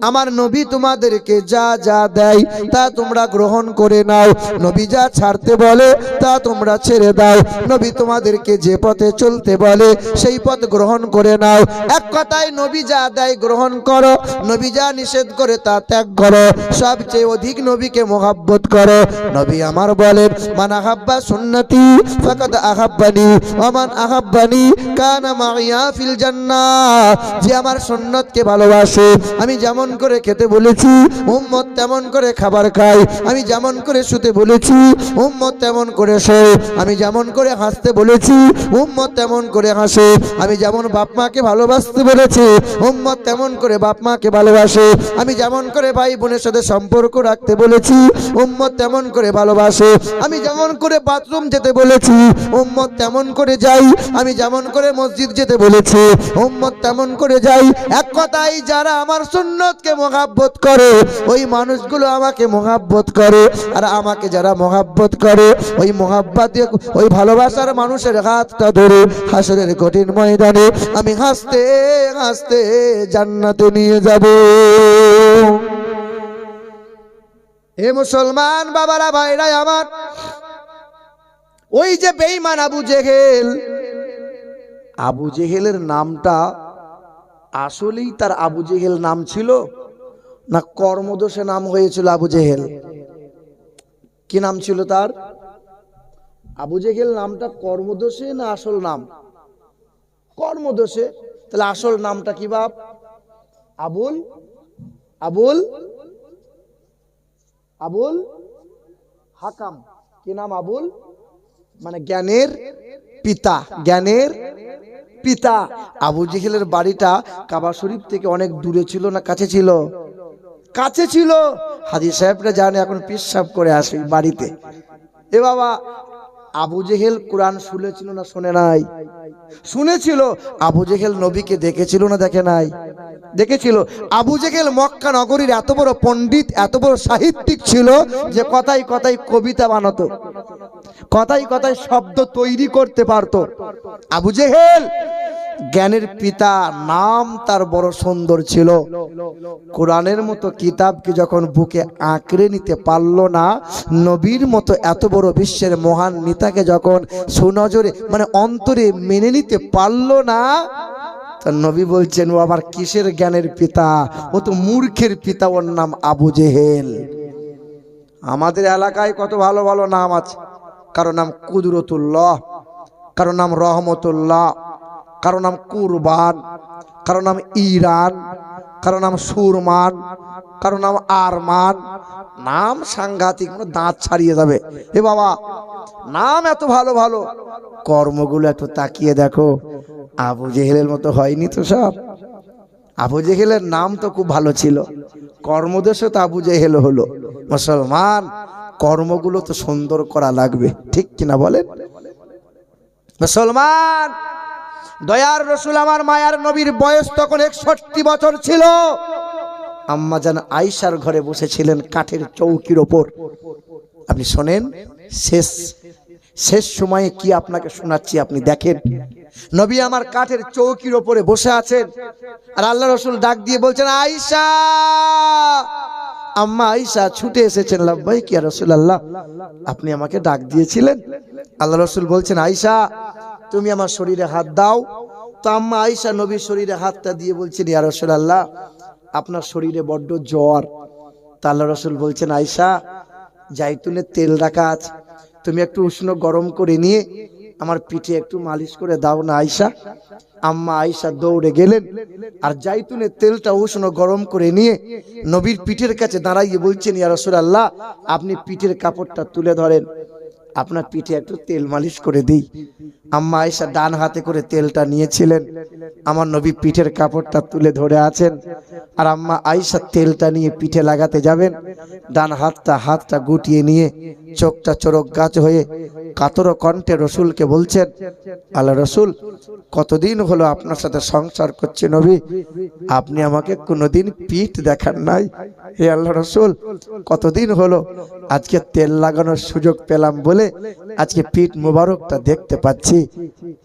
আমার নবী তোমাদেরকে যা যা দেয় তা তোমরা গ্রহণ করে নাও, নবী যা ছাড়তে বলে তা তোমরা ছেড়ে দাও, নবী তোমাদেরকে যে পথে চলতে বলে সেই পথ গ্রহণ করে নাও। এক কথায় নবী যা দেয় গ্রহণ করো, নবী যা নিষেধ করে তা ত্যাগ করো। সবচেয়ে অধিক নবীকে মোহাব্বত করো। নবী আমার বলেন, মান আহাব্বা সুন্নতি ফাকাদ আহাব্বানি ওয়া মান আহাব্বানি কানা মাইয়া ফিল জান্নাহ। যে আমার সুন্নতকে ভালোবাসে, আমি যেমন করে খেতে বলেছি উম্মত তেমন করে খাবার খায়, আমি যেমন করে শুতে বলেছি উম্মত তেমন করে শোয়, আমি যেমন করে হাসতে বলেছি উম্মত তেমন করে হাসে, আমি যেমন বাপ মাকে ভালোবাসতে বলেছি উম্মত তেমন করে বাপ মাকে ভালোবাসে, আমি যেমন করে ভাই বোনের সাথে সম্পর্ক রাখতে বলেছি উম্মত তেমন করে ভালোবাসে, আমি যেমন করে বাথরুম যেতে বলেছি উম্মত তেমন করে যাই, আমি যেমন করে মসজিদ যেতে বলেছি উম্মত তেমন করে যাই। এক কথায় যারা আমার সুন্নতকে মোহাব্বত করে ওই মানুষগুলো আমাকে মোহাব্বত করে, আর আমাকে যারা মোহাব্বত করে ওই মোহাব্বতে ওই ভালোবাসার মানুষের হাতটা ধরে হাসরের কঠিন ময়দানে আমি হাসতে হাসতে জান্নাতে নিয়ে যাব। হে মুসলমান বাবারা ভাইরা আমার, ওই যে বেঈমান আবু জেহেল, আবু জেহেলের নামটা আসলেই তার আবু জেহেল নাম ছিল না কর্মদোষে নাম হয়েছিল আবু জেহেল? কি নাম ছিল তার? আবু জেহেল নামটা কর্মদোষে না আসল নাম? কর্মদোষে। তাহলে আসল নামটা কি বাপ? আবুল আবুল আবুল হাকাম। কি নাম? আবুল মানে জ্ঞানের পিতা, জ্ঞানের পিতা। আবু জেহেলের বাড়িটা কাবা শরীফ থেকে অনেক দূরে ছিল না কাছে ছিল? কাছে ছিল। হাজী সাহেবরা জানে এখন পেশাব করে আসে বাড়িতে। এ বাবা, আবু জেহেল কোরআন শুনেছিল না শুনে নাই? শুনেছিল। আবু জেহেল নবীকে দেখেছিল না দেখে নাই? দেখেছিল। আবু জেহেল মক্কা নগরীর এত বড় পণ্ডিত, এত বড় সাহিত্যিক ছিল যে কথায় কথায় কবিতা বানাতো, কথায় কথায় শব্দ তৈরি করতে পারতো। আবু জেহেল জ্ঞানের পিতা, নাম তার বড় সুন্দর ছিল। কোরআনের মতো কিতাবকে যখন বুকে আঁকড়ে নিতে পারলো না, নবীর মতো এত বড় বিশ্বের মহান নেতাকে যখন সুনজরে মানে অন্তরে মেনে নিতে পারলো না, তার নবী বলছেন ও আবার কিসের জ্ঞানের পিতা, ও তো মূর্খের পিতা, ওর নাম আবু জেহেল। আমাদের এলাকায় কত ভালো ভালো নাম আছে, কারো নাম কুদরতুল্লাহ, কারো নাম রহমতুল্লাহ, কারো নাম কুরবান, কারো নাম ইরান, কারো নাম সুরমান, কারো নাম আরমান। নাম সাংঘাতিক, দাঁত ছাড়িয়ে যাবে। এ বাবা, নাম এত ভালো ভালো, কর্মগুলো একটু তাকিয়ে দেখো। আবু জেহেলের মতো হয়নি তো সব। আবু জেহেলের নাম তো খুব ভালো ছিল, কর্মদেশে তো আবু জেহেল হলো। মুসলমান, কর্মগুলো তো সুন্দর করা লাগবে, ঠিক কিনা বলেন? মুসলমান, দয়ার রসুল আমার মায়ার নবীর বয়স তখন 61 বছর ছিল। আম্মা জান আয়েশার ঘরে বসেছিলেন কাঠের চৌকির ওপর। আপনি শোনেন, শেষ সময়ে কি আপনাকে শোনাচ্ছি, আপনি দেখেন। নবী আমার কাঠের চৌকির ওপরে বসে আছেন, আর আল্লাহ রসুল ডাক দিয়ে বলছেন আয়েশা। আম্মা আয়েশা ছুটে এসেছেন, লাব্বাইক ইয়া রাসূলুল্লাহ, আপনি আমাকে ডাক দিয়েছিলেন? আল্লাহ রসুল বলছেন আয়েশা, তুমি আমার শরীরে হাত দাও। তো আম্মা আয়েশা নবীর শরীরে হাতটা দিয়ে বলছেন ইয়া রাসূলুল্লাহ, আপনার শরীরে বড্ড জ্বর। তা আল্লাহ রসুল বলছেন আয়েশা, জাইতুনের তেল রাখা আছে, তুমি একটু উষ্ণ গরম করে নিয়ে আমার পিঠে একটু মালিশ করে দাও না আয়েশা। আম্মা আয়েশা দৌড়ে গেলেন, আর জাইতুনের তেলটা উষ্ণ গরম করে নিয়ে নবীর পিঠের কাছে দাঁড়াইয়ে বলছেন ইয়া রাসূলুল্লাহ, আপনি পিঠের কাপড়টা তুলে ধরেন, আপনার পিঠে একটু তেল মালিশ করে দিই। আম্মা আয়েশা ডান হাতে করে তেলটা নিয়েছিলেন, আমার নবী পিঠের কাপড়টা তুলে ধরে আছেন, আর আম্মা আয়েশা তেলটা নিয়ে পিঠে লাগাতে যাবেন। ডান হাতটা গুটিয়ে নিয়ে চোখটা চোরক গাছ হয়ে কাতর কণ্ঠে রসুলকে বলছেন, আল্লাহ রসুল, কতদিন হলো আপনার সাথে সংসার করছি নবী, আপনি আমাকে কোনোদিন পিঠ দেখান নাই। হে আল্লাহ রসুল, কতদিন হলো, আজকে তেল লাগানোর সুযোগ পেলাম বলে আজকে পিঠ মুবারকটা দেখতে পাচ্ছি।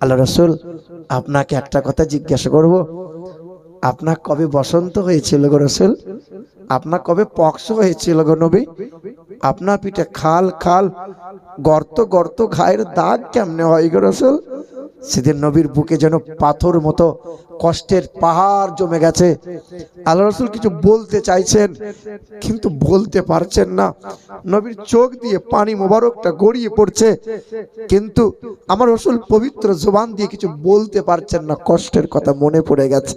আল্লাহ রসুল, আপনাকে একটা কথা জিজ্ঞাসা করব, আপনার কবে বসন্ত হয়েছিল গো রসুল? আপনার কবে পক্স হয়েছিল গো নবী? আপনার পিঠে খাল খাল গর্ত গর্ত ঘায়ের দাগ কেমনে হয় গো রসুল? সেদিন নবীর বুকে যেন পাথর মতো কষ্টের পাহাড় জমে গেছে। আল্লাহ রসুল কিছু বলতে চাইছেন, কিন্তু বলতে পারছেন না। নবীর চোখ দিয়ে পানি মোবারকটা গড়িয়ে পড়ছে, কিন্তু আমার রসুল পবিত্র জবান দিয়ে কিছু বলতে পারছেন না, কষ্টের কথা মনে পড়ে গেছে।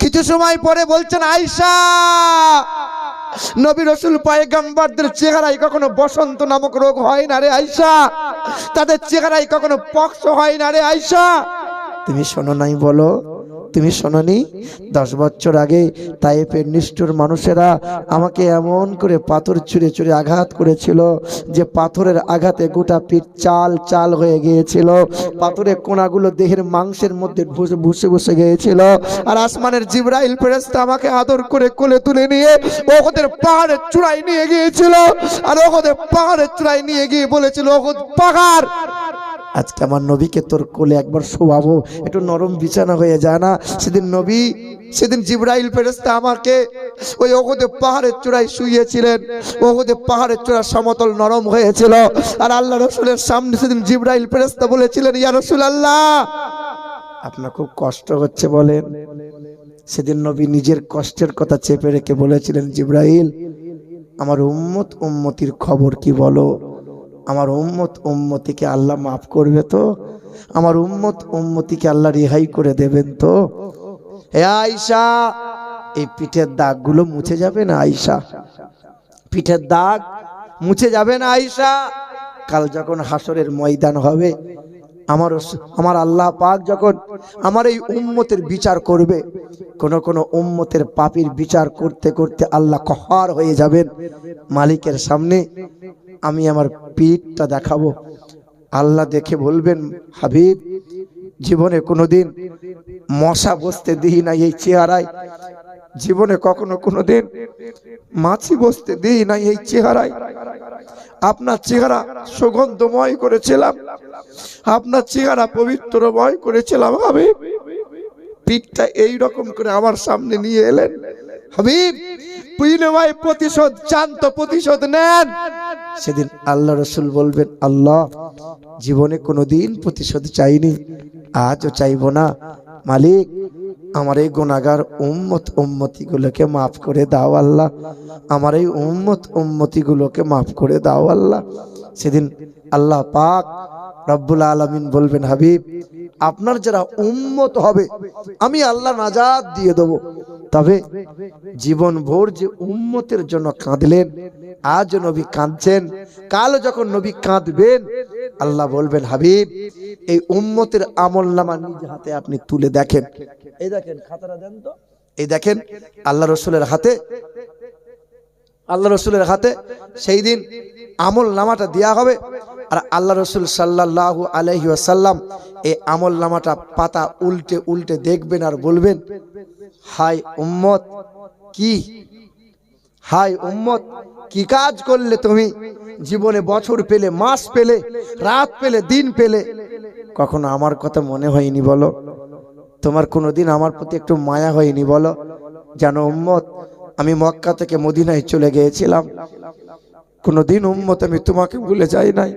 কিছু সময় পরে বলছেন আয়েশা, নবী রসুল পয়গম্বরদের চেহারায় কখনো বসন্ত নামক রোগ হয় না রে আয়েশা, তাদের চেহারায় কখনো পক্স হয় না রে আয়েশা। তুমি শোনো নাই বলো? তুমি শোনোনি 10 বছর আগে তায়েফের নিষ্ঠুর মানুষেরা আমাকে এমন করে পাথর ছুঁড়ে ছুঁড়ে আঘাত করেছিল যে পাথরের আঘাতে গোটা পিঠ চাল চাল হয়ে গিয়েছিল, পাথরের কোণাগুলো দেহের মাংসের মধ্যে বসে বসে গিয়েছিল। আর আসমানের জিবরাইল ফেরেশতা আমাকে আদর করে কোলে তুলে নিয়ে ওদের পাহাড়ের চূড়ায় নিয়ে গিয়েছিল, আর ওদের পাহাড়ের চূড়ায় নিয়ে গিয়ে বলেছিল, ওহদ পাহাড়, আজকে আমার নবীকে তোর কোলে একবার শোয়াবো, একটু নরম বিছানা হয়ে যায় না? সেদিন জিবরাইল ফেরেশতা আমাকে ওই ওহদে পাহাড়ের চূড়ায় শুইয়েছিলেন, ওহদে পাহাড়ের চূড়া সমতল নরম হয়েছিল। আর আল্লাহ রসুলের সামনে সেদিন জিবরাইল ফেরেশতা বলেছিলেন, ইয়া রাসূলুল্লাহ, আপনার খুব কষ্ট হচ্ছে বলেন? সেদিন নবী নিজের কষ্টের কথা চেপে রেখে বলেছিলেন, জিবরাইল, আমার উম্মত উম্মতির খবর কি বলো? আমার উম্মত উম্মতিকে আল্লাহ মাফ করবে তো? আমার উম্মত উম্মতিকে আল্লাহ রেহাই করে দেবেন তো? হে আয়েশা, এই পিঠের দাগগুলো মুছে যাবে না আয়েশা? পিঠের দাগ মুছে যাবে না আয়েশা? কাল যখন হাসরের ময়দান হবে, আমার আল্লাহ পাক যখন আমার এই উম্মতের বিচার করবে, কোন উম্মতের পাপীর বিচার করতে করতে আল্লাহ কহার হয়ে যাবেন। মালিকের সামনে আমি আমার পিঠটা দেখাবো। আল্লাহ দেখে বলবেন, হাবিব, জীবনে কোনোদিন মশা বসতে দিই না এই চেহারায়, জীবনে কখনো কোনোদিন মাছি বসতে দিই না এই চেহারায়। আপনার চেহারা সুগন্ধময় করেছিলাম, আপনার চেহারা পবিত্রময় করেছিলাম হাবিব। পিঠটা এই রকম করে আমার সামনে নিয়ে এলেন। হাবিব বিনিময় প্রতিশোধ চান তো প্রতিশোধ নেন। সেদিন আল্লাহ রসুল বলবেন, আল্লাহ জীবনে কোনোদিন প্রতিশোধ চাইনি, আজও চাইবো না। মালিক আমার এই গুনাহগার উম্মতি গুলোকে মাফ করে দাও আল্লাহ, আমার এই উম্মতি গুলোকে মাফ করে দাও আল্লাহ। সেদিন আল্লাহ পাক রব্বুল আলামিন বলবেন, হাবিব আপনার যারা উম্মত হবে আমি আল্লাহ নাজাত দিয়ে দেব। তবে জীবন ভোর যে উম্মতের জন্য কাঁদলেন, আজ নবী কাঁদছেন, কাল যখন নবী কাঁদবেন আল্লাহ বলবেন, হাবিব এই উম্মতের আমলনামা নিজ হাতে আপনি তুলে দেখেন। এই দেখেন খাতাটা দেন তো, এই দেখেন আল্লাহ রসুলের হাতে সেই দিন আমল নামাটা দেয়া হবে। আর আল্লাহ রসুল সাল্লাল্লাহু আলাইহি ওয়াসাল্লাম এই আমল নামাটা পাতা উল্টে উল্টে দেখবেন আর বলবেন, হায় উম্মত কি কাজ করলে তুমি, জীবনে বছর পেলে, মাস পেলে, রাত পেলে, দিন পেলে, কখনো আমার কথা মনে হয়নি বলো? তোমার কোনোদিন আমার প্রতি একটু মায়া হয়নি বলো? জানো উম্মত, আমি মক্কা থেকে মদিনায় চলে গিয়েছিলাম, কোনোদিন উম্মত আমি তোমাকে ভুলে যাই নাই।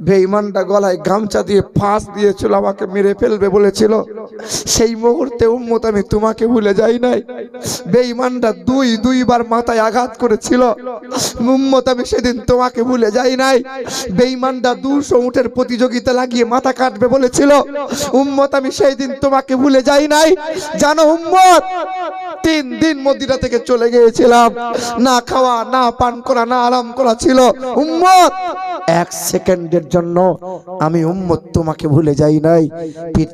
বেঈমানটা গলায় গামছা দিয়ে ফাঁস দিয়েছিল, আমাকে মেরে ফেলবে বলেছিল, সেই মুহূর্তে উম্মত আমি তোমাকে ভুলে যাই নাই। বেঈমানটা দুইবার মাথায় আঘাত করেছিল, উম্মত আমি সেদিন তোমাকে ভুলে যাই নাই। বেঈমানটা 200 উটের প্রতিযোগিতা লাগিয়ে মাথা কাটবে বলেছিল, উম্মত আমি সেই দিন তোমাকে ভুলে যাই নাই। জানো উম্মত, 3 দিন মদিনা থেকে চলে গিয়েছিলাম, না খাওয়া, না পান করা, না আরাম করা ছিল। উম্মত 1 সেকেন্ডের জন্য আমি উম্মত তোমাকে ভুলে যাই নাই, পিঠ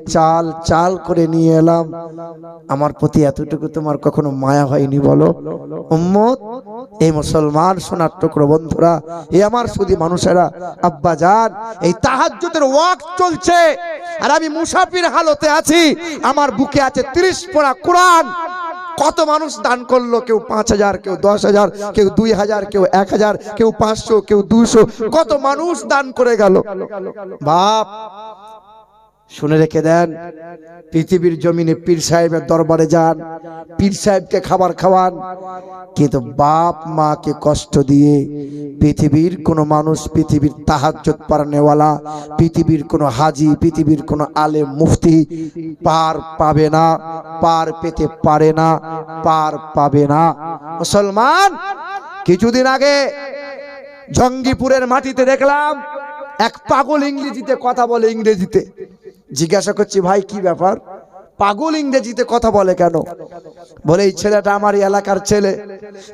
চাল করে নিয়ে এলাম। আমার প্রতি এতটুকু তোমার কখনো মায়া হয়নি বলো? উম্মত, এই মুসলমান সোনার টুকরো বন্ধুরা, এই আমার সুধী মানুষেরা, আব্বা জান, এই তাহাজ্জুদের ওয়াক্ত চলছে আর আমি মুসাফির হালতে আছি, আমার বুকে আছে 30 পড়া কোরআন। কত মানুষ দান করলো, কেউ 5000, কেউ 10000, কেউ 2000, কেউ 1000, কেউ 500, কেউ 200, কত মানুষ দান করে গেল। বাপ শুনে রেখে দেন, পৃথিবীর জমিনে পীর সাহেবের দরবারে যান, পীর সাহেবকে খাবার খাওয়ান, কিন্তু বাপ মাকে কষ্ট দিয়ে পৃথিবীর কোনো মানুষ, পৃথিবীর তাহাজ্জুদ পড়ানেওয়ালা, পৃথিবীর কোনো হাজি, পৃথিবীর কোনো আলেম মুফতি পার পাবে না, পার পেতে পারে না, পার পাবে না। মুসলমান, কিছুদিন আগে জঙ্গিপুরের মাটিতে দেখলাম এক পাগল ইংরেজিতে কথা বলে। ইংরেজিতে জিজ্ঞাসা করছি, ভাই কি ব্যাপার, পাগল ইংরেজিতে কথা বলে কেন? বলে এই ছেলেটা আমার এলাকার ছেলে,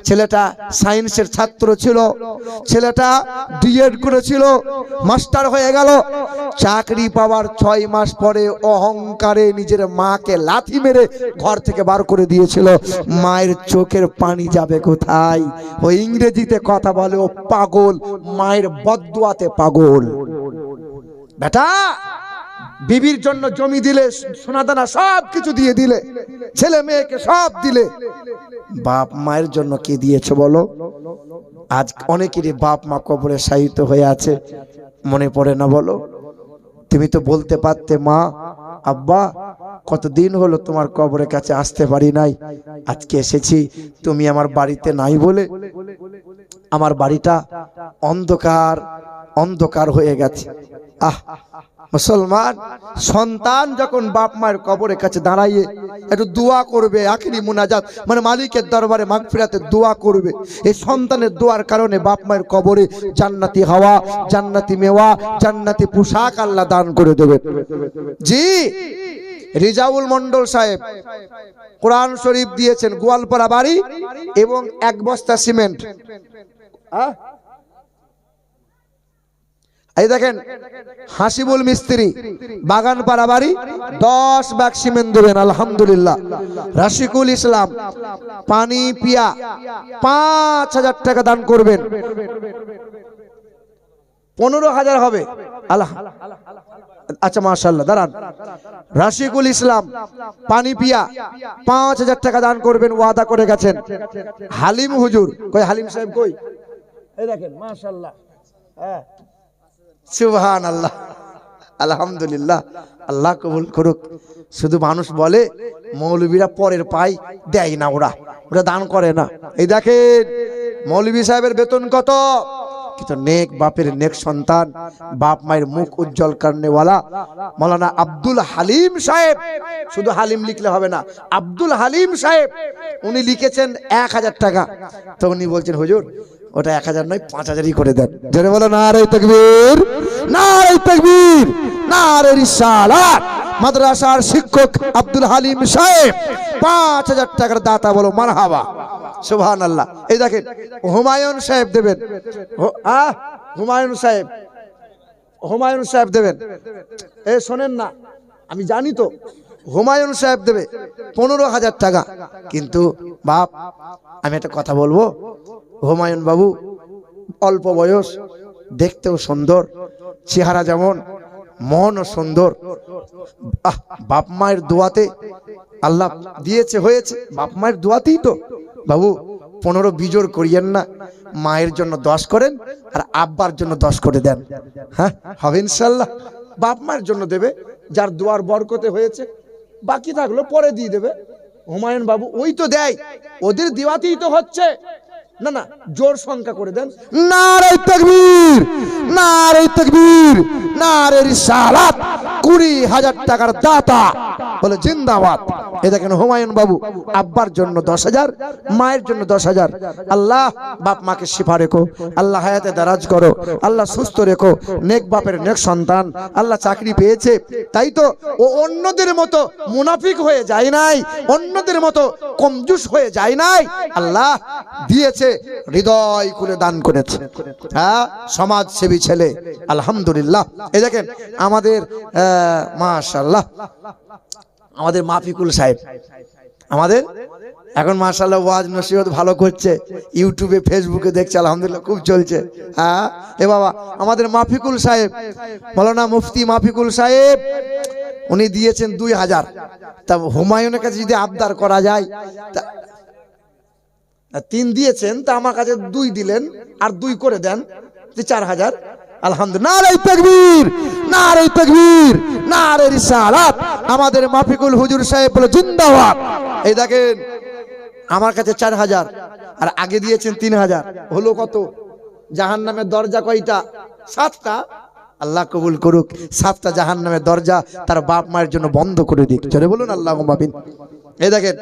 ছেলেটা সায়েন্সের ছাত্র ছিল, ছেলেটা ডিএড করেছিল, মাস্টার হয়ে গেল, চাকরি পাওয়ার 6 মাস পরে অহংকারে নিজের মাকে লাথি মেরে ঘর থেকে বার করে দিয়েছিল। মায়ের চোখের পানি যাবে কোথায়? ও ইংরেজিতে কথা বলে, ও পাগল, মায়ের বদদুয়াতে পাগল। বেটা বিবির জন্য জমি দিলে, সোনাদানা সব কিছু দিয়ে দিলে, ছেলে মেয়েকে সব দিলে, বাপ মায়ের জন্য কি দিয়েছো বলো? আজ অনেকেরই বাপ মা কবরে শায়িত হয়ে আছে, মনে পড়ে না বলো? তুমি তো বলতে পারতে, মা আব্বা কতদিন হলো তোমার কবরের কাছে আসতে পারি নাই, আজকে এসেছি, তুমি আমার বাড়িতে নাই বলে আমার বাড়িটা অন্ধকার অন্ধকার হয়ে গেছে। আহ মুসলমান, সন্তান যখন বাপ মায়ের কবরের কাছে দাঁড়াইয়ে একটু দোয়া করবে, আখিরি মুনাজাত মানে মালিকের দরবারে মাগফিরাতে দোয়া করবে, এই সন্তানের দোয়ার কারণে বাপ মায়ের কবরে জান্নাতি হাওয়া, জান্নাতি মেওয়া, জান্নাতি পোশাক আল্লাহ দান করে দেবে। জি রিজাউল মন্ডল সাহেব কোরআন শরীফ দিয়েছেন, গোয়ালপাড়া বাড়ি এবং 1 বস্তা সিমেন্ট। এই দেখেন হাসিবুল মিস্ত্রি, বাগানপাড়া বাড়ি, 10 ব্যাগ সিমেন্ট দেবেন আলহামদুলিল্লাহ। রাশিকুল ইসলাম পানি পিয়া 5000 টাকা দান করবেন, 15000 হবে। আচ্ছা মাশাআল্লাহ, দাঁড়ান। রাশিকুল ইসলাম পানি পিয়া 5000 টাকা দান করবেন, ওয়াদা করে গেছেন। হালিম হুজুর কই, হালিম সাহেব কই? এই দেখেন মাশাআল্লাহ, হ্যাঁ সুবহানাল্লাহ। আলহামদুলিল্লাহ, আল্লাহ কবুল করুক। শুধু মানুষ বলে মৌলবীরা পরের পাই দেয় না, ওরা দান করে না। এই দেখেন মৌলবী সাহেবের বেতন কত, কিন্তু নেক বাপের নেক সন্তান, বাপ মায়ের মুখ উজ্জ্বল করনেওয়ালা মৌলানা আব্দুল হালিম সাহেব। শুধু হালিম লিখলে হবে না, আব্দুল হালিম সাহেব উনি লিখেছেন 1000 টাকা। তো উনি বলছেন হুজুর ওটা 1000 নয় 5000ই করে দেন। জোরে বলো নারে তাকবীর, নারে তাকবীর, নারে রিসালাত। মাদ্রাসার শিক্ষক আব্দুল হালিম সাহেব 5000 টাকার দাতা, বলো মারহাবা, সুবহানাল্লাহ। এই দেখেন হুমায়ুন সাহেব দেবেন, হুমায়ুন সাহেব দেবেন। এ শোনেন না, আমি জানি তো, হুমায়ুন সাহেব দেবে 15,000 টাকা। কিন্তু বাপ আমি একটা কথা বলবো, হুমায়ুন বাবু অল্প বয়স, দেখতেও সুন্দর, চেহারা যেমন, মনও সুন্দর। বাপ মায়ের দোয়াতে আল্লাহ দিয়েছে, হয়েছে বাপ মায়ের দোয়াতেই তো। বাবু 15 বিজোড় করিয়েন না, মায়ের জন্য 10 করেন আর আব্বার জন্য 10 করে দেন। হ্যাঁ হবে ইনশাল্লাহ। বাপ মায়ের জন্য দেবে, যার দোয়ার বরকতে হয়েছে, বাকি থাকলো পরে দিয়ে দেবে। হুমায়ুন বাবু ওই তো দেয়, ওদের দেওয়াতেই তো হচ্ছে। না না, জোর সংখ্যা করে দেন। নারে তাকবীর, নারে তাকবীর, নারে রিসালাত। 20,000 টাকার দাতা বলে জিন্দাবাদ। এই দেখেন হুমায়ুন বাবু আব্বার জন্য 10,000, মায়ের জন্য 10,000। আল্লাহ বাপ মাকে শিফা রেখো, আল্লাহ হায়াতে দারাজ করো, আল্লাহ সুস্থ রেখো। নেক বাপের নেক সন্তান, আল্লাহ চাকরি পেয়েছে, তাই তো ও অন্যদের মতো মুনাফিক হয়ে যায় নাই, অন্যদের মতো কমজুস হয়ে যায় নাই। আল্লাহ দিয়েছে, হৃদয় খুলে দান করেছে। হ্যাঁ, সমাজসেবী ছেলে, আলহামদুলিল্লাহ। এই দেখেন আমাদের মাশাআল্লাহ, আমাদের মাফিকুল সাহেব, আমাদের এখন মাশাআল্লাহ ওয়াজ নসিহত ভালো করছে, ইউটিউবে ফেসবুকে দেখছে, আলহামদুলিল্লাহ খুব চলছে। হ্যাঁ এ বাবা, আমাদের মাফিকুল সাহেব, মাওলানা মুফতি মাফিকুল সাহেব, উনি দিয়েছেন 2000। তা হুমায়ুনের কাছে যদি আবদার করা যায়, 3 দিয়েছেন, তা আমার কাছে 2 দিলেন, আর 2 করে দেন, 4000। আলহামদুলিল্লাহ, নারে তাকবীর, নারে তাকবীর, নারে রিসালাত। আমাদের মাফিকুল হুজুর সাহেব বলে জিন্দাবাদ। এই দেখেন আমার কাছে 4000, আর আগে দিয়েছেন 3000, হলো কত? জাহান্নামের দরজা কয়টা? 7টা। আল্লাহ কবুল করুক, 7টা জাহান্নামের দরজা তার বাপ মায়ের জন্য বন্ধ করে দিক। চলে বলুন আল্লাহুম্মা আমিন। এই দেখেন